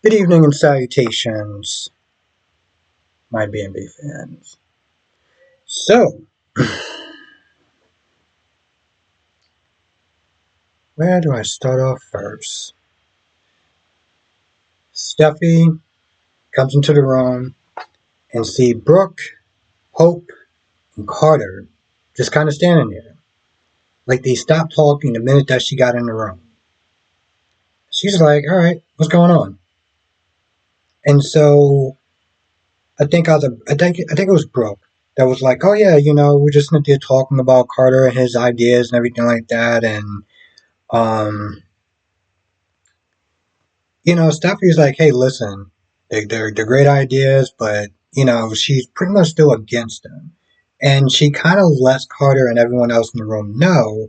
Good evening and salutations, my B&B fans. So, where do I start off first? Steffi comes into the room and see Brooke, Hope, and Carter just kind of standing there. Like they stopped talking the minute that she got in the room. She's like, all right, what's going on? And so I think it was Brooke that was like, oh yeah, we're just sitting there talking about Carter and his ideas and everything like that, and um Steffi's like, hey, listen, they're great ideas, but, she's pretty much still against them. And she kind of lets Carter and everyone else in the room know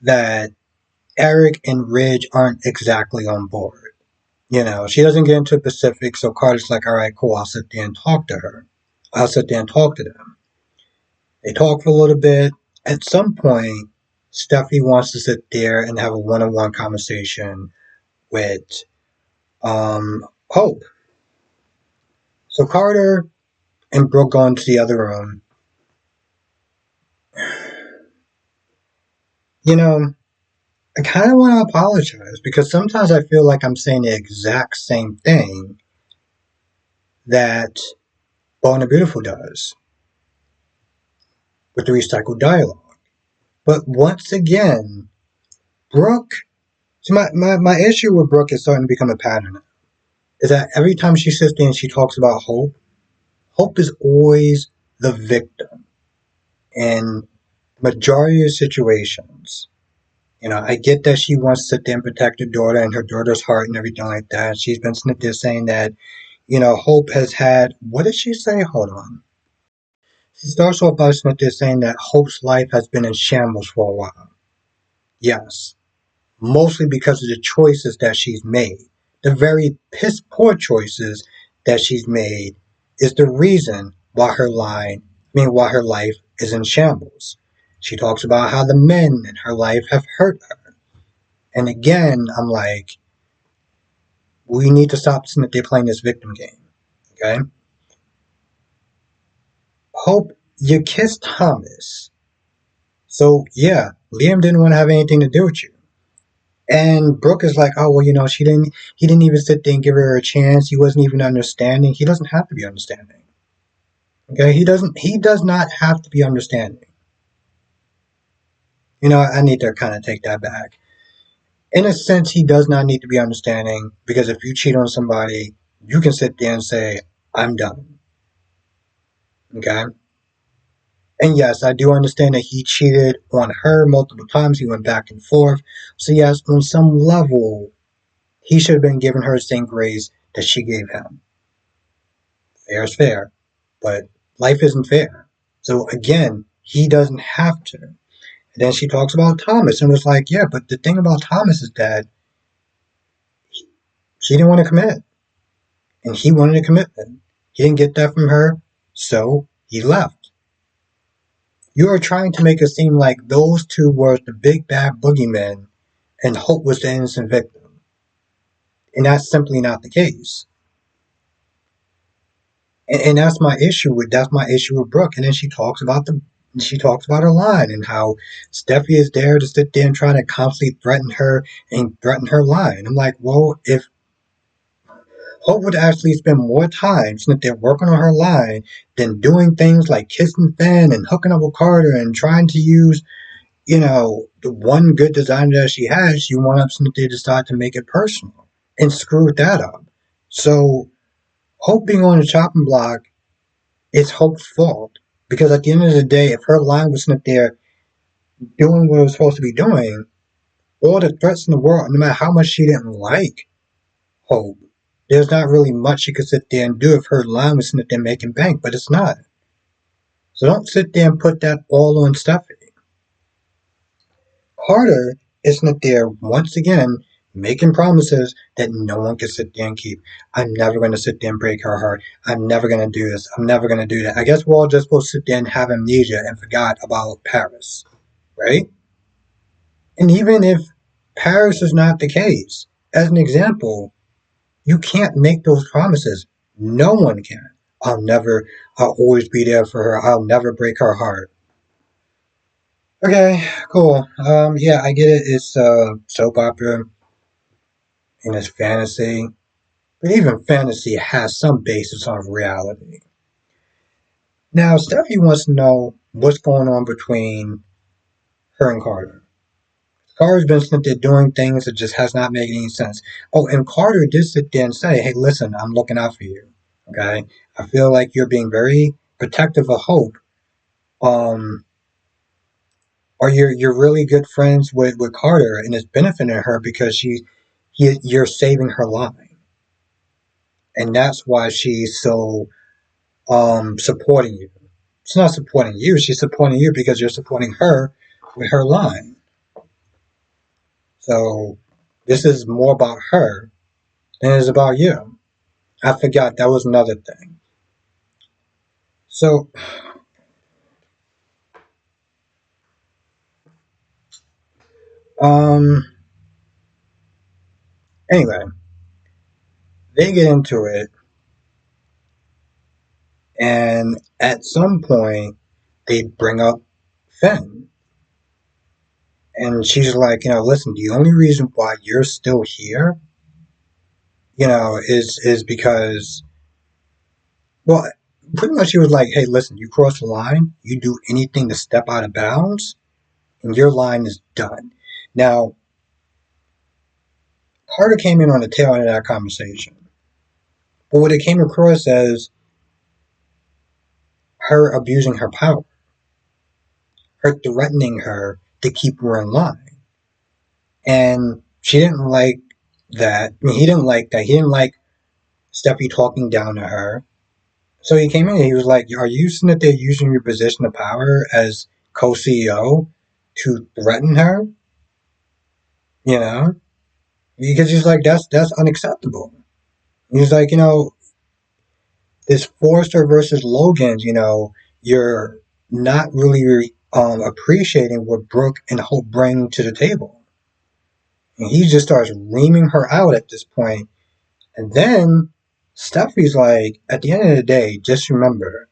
that Eric and Ridge aren't exactly on board. She doesn't get into specifics, so Carter's like, all right, cool, I'll sit there and talk to her. I'll sit there and talk to them. They talk for a little bit. At some point, Steffi wants to sit there and have a one-on-one conversation with Hope. So Carter and Brooke go into the other room. You know, I kind of want to apologize because sometimes I feel like I'm saying the exact same thing that Bold and the Beautiful does with the recycled dialogue. But once again, Brooke, see, my issue with Brooke is starting to become a pattern. Is that every time she sits there and she talks about Hope, Hope is always the victim in majority of situations. I get that she wants to sit there and protect her daughter and her daughter's heart and everything like that. She's been sitting there saying that, Hope has had, what did she say? Hold on. She starts off by sitting there saying that Hope's life has been in shambles for a while. Yes. Mostly because of the choices that she's made. The very piss poor choices that she's made is the reason why why her life is in shambles. She talks about how the men in her life have hurt her. And again, I'm like, we need to stop sitting there playing this victim game. Okay? Hope, you kissed Thomas. So yeah, Liam didn't want to have anything to do with you. And Brooke is like, oh well, he didn't even sit there and give her a chance. He wasn't even understanding. He doesn't have to be understanding. Okay? He does not have to be understanding. I need to kind of take that back. In a sense, he does not need to be understanding because if you cheat on somebody, you can sit there and say, I'm done. Okay? And yes, I do understand that he cheated on her multiple times. He went back and forth. So yes, on some level, he should have been giving her the same grace that she gave him. Fair is fair, but life isn't fair. So again, he doesn't have to. And then she talks about Thomas and was like, yeah, but the thing about Thomas is that she didn't want to commit. And he wanted a commitment. He didn't get that from her, so he left. You are trying to make it seem like those two were the big bad boogeymen and Hope was the innocent victim. And that's simply not the case. And that's my issue with Brooke. And then she talks about her line and how Steffi is there to sit there and try to constantly threaten her line. I'm like, well, if Hope would actually spend more time sitting there working on her line than doing things like kissing Finn and hooking up with Carter and trying to use, the one good designer that she has, she wound up sitting there decide to make it personal and screwed that up. So Hope being on the chopping block is Hope's fault. Because at the end of the day, if her line was sitting there doing what it was supposed to be doing, all the threats in the world, no matter how much she didn't like Hope, there's not really much she could sit there and do if her line was sitting there making bank, but it's not. So don't sit there and put that all on Stephanie. Carter is sitting there once again making promises that no one can sit there and keep. I'm never going to sit there and break her heart. I'm never going to do this. I'm never going to do that. I guess we're all just supposed to sit there and have amnesia and forgot about Paris, right? And even if Paris is not the case, as an example, You can't make those promises. No one can. I'll always be there for her. I'll never break her heart. Okay, cool. Yeah, I get it. It's a soap opera and it's fantasy. But even fantasy has some basis of reality. Now, Stephanie wants to know what's going on between her and Carter. Carter's been sitting there doing things that just has not made any sense. Oh, and Carter did sit there and say, hey, listen, I'm looking out for you. Okay? I feel like you're being very protective of Hope. Um, or you're really good friends with Carter and it's benefiting her because you're saving her line. And that's why she's so supporting you. She's not supporting you, she's supporting you because you're supporting her with her line. So this is more about her than it is about you. I forgot that was another thing. So um anyway, they get into it and at some point they bring up Finn. And she's like, listen, the only reason why you're still here, is because, well, pretty much she was like, hey, listen, you cross the line, you do anything to step out of bounds, and your line is done. Now, Carter came in on the tail end of that conversation. But what it came across as her abusing her power, her threatening her to keep her in line. And she didn't like that. I mean, he didn't like that. He didn't like Steffi talking down to her. So he came in and he was like, are you sitting there using your position of power as co-CEO to threaten her? You know? Because he's like, that's unacceptable. He's like, this Forrester versus Logan's, you're not really appreciating what Brooke and Hope bring to the table. And he just starts reaming her out at this point. And then Steffi's like, at the end of the day, just remember,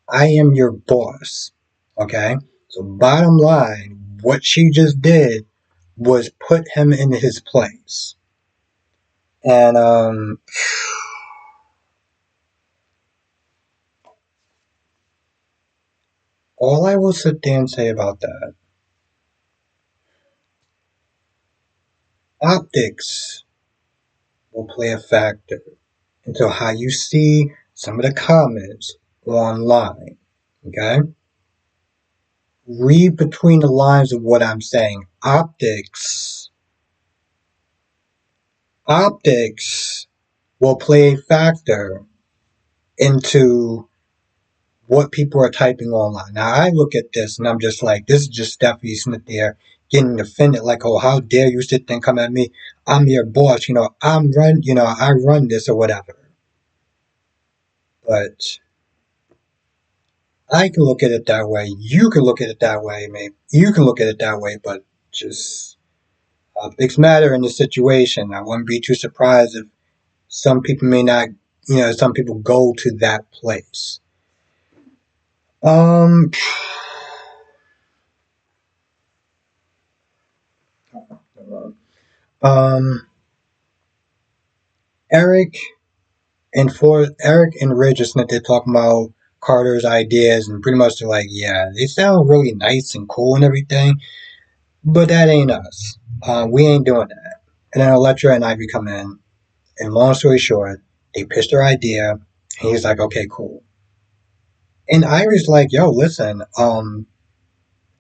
I am your boss. Okay? So bottom line, what she just did was put him in his place. And all I will sit there and say about that, optics will play a factor into how you see some of the comments online. Okay? Read between the lines of what I'm saying. Optics will play a factor into what people are typing online. Now I look at this and I'm just like, this is just Stephanie Smith there getting offended, like, oh, how dare you sit there and come at me? I'm your boss, I run this or whatever. But I can look at it that way. You can look at it that way, maybe. You can look at it that way, but just optics matter in this situation. I wouldn't be too surprised if some people may not, some people go to that place. Um, um, Eric Eric and Ridge are sitting there talking about Carter's ideas, and pretty much they're like, yeah, they sound really nice and cool and everything, but that ain't us. We ain't doing that. And then Electra and Ivy come in, and long story short, they pitched their idea, and he's like, okay, cool. And Ivy's like, yo, listen, I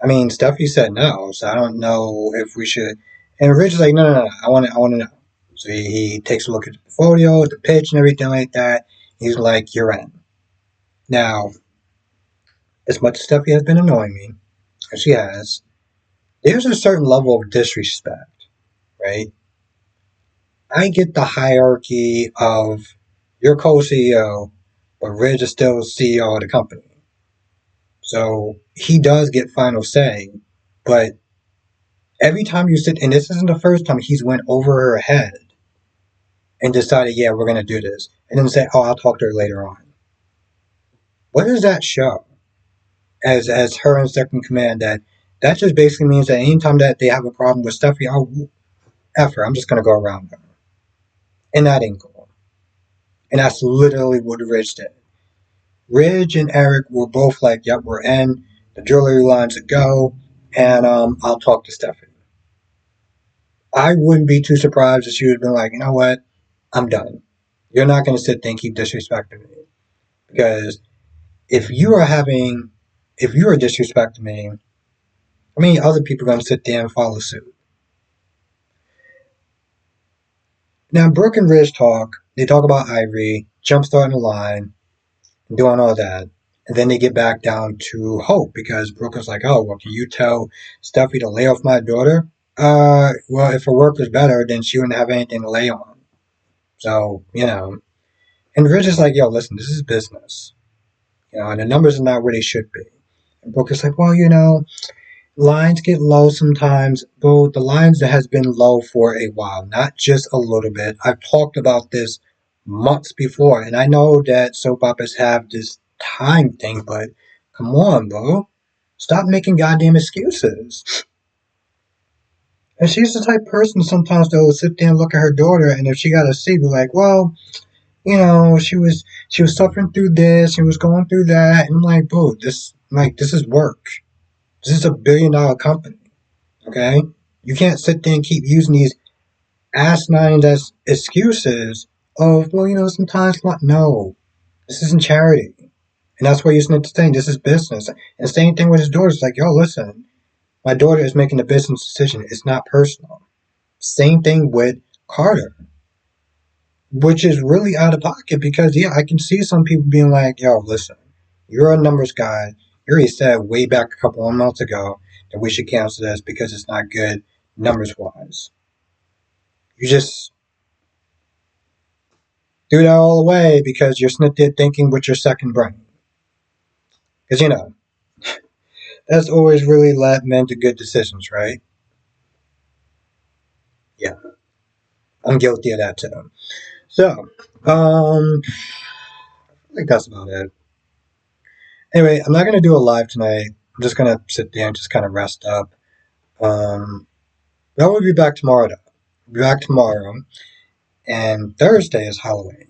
mean, Steffi said no, so I don't know if we should. And Ridge is like, no, I want to know. So he takes a look at the portfolio, the pitch, and everything like that. He's like, you're in. Now, as much as Steffi has been annoying me, as she has, there's a certain level of disrespect, right? I get the hierarchy of your co-CEO, but Ridge is still CEO of the company. So he does get final say, but every time you sit, and this isn't the first time he's went over her head and decided, yeah, we're going to do this, and then say, oh, I'll talk to her later on. What does that show? As her in second command, that just basically means that anytime that they have a problem with Steffi, oh, F her, I'm just going to go around her. And that ain't cool. And that's literally what Ridge did. Ridge and Eric were both like, yep, we're in. The jewelry line's a go. And I'll talk to Stephanie. I wouldn't be too surprised if she would have been like, you know what? I'm done. You're not going to sit there and keep disrespecting me. Because if you are disrespecting me, I mean, other people are going to sit there and follow suit. Now, Brooke and Ridge talk. They talk about Ivory, jumpstarting the line, doing all that. And then they get back down to Hope because Brooke is like, oh, well, can you tell Steffi to lay off my daughter? Well, if her work was better, then she wouldn't have anything to lay on. So, And Ridge is like, yo, listen, this is business. And the numbers are not where they should be. And Brooke is like, well, lines get low sometimes, but the lines that has been low for a while, not just a little bit. I've talked about this months before, and I know that soap operas have this time thing, but come on, bro. Stop making goddamn excuses. And she's the type of person sometimes that will sit there and look at her daughter, and if she got a C, be like, well, she was suffering through this, she was going through that, and I'm like, bro, this is work. This is $1 billion company. Okay? You can't sit there and keep using these asinine as excuses of, well, sometimes not. No. This isn't charity. And that's why you need to say this is business. And same thing with his daughter. It's like, yo, listen, my daughter is making a business decision. It's not personal. Same thing with Carter. Which is really out of pocket because, yeah, I can see some people being like, yo, listen, you're a numbers guy. You already said way back a couple of months ago that we should cancel this because it's not good numbers wise. You just threw that all away because you're snipped thinking with your second brain. Because, that's always really led men to good decisions, right? Yeah, I'm guilty of that too. So, I think that's about it. Anyway, I'm not going to do a live tonight. I'm just going to sit there and just kind of rest up. But we'll be back tomorrow, though. We'll be back tomorrow. And Thursday is Halloween.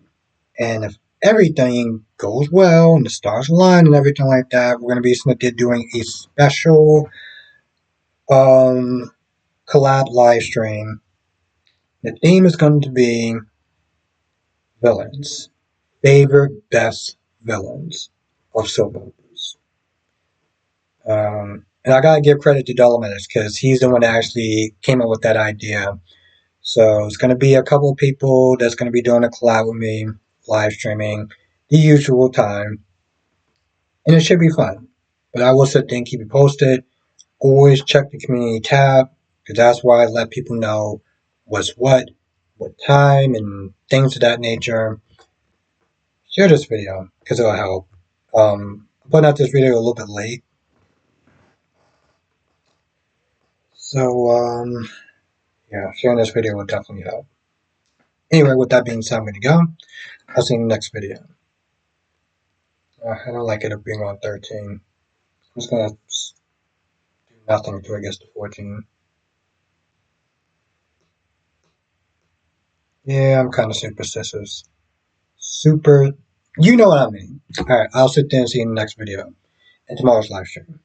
And if everything goes well and the stars align and everything like that, we're going to be doing a special collab live stream. The theme is going to be villains. Favorite best villains of soap operas. And I gotta give credit to Dolomitis because he's the one that actually came up with that idea. So it's gonna be a couple of people that's gonna be doing a collab with me, live streaming, the usual time, and it should be fun. But I will sit there and keep you posted. Always check the community tab because that's where I let people know what's what time, and things of that nature. Share this video because it'll help. I'm putting out this video a little bit late. So, yeah, sharing this video will definitely help. Anyway, with that being said, I'm going to go. I'll see you in the next video. I don't like it being on 13. I'm just going to do nothing until I get to 14. Yeah, I'm kind of superstitious. You know what I mean. Alright, I'll sit there and see you in the next video. And tomorrow's live stream.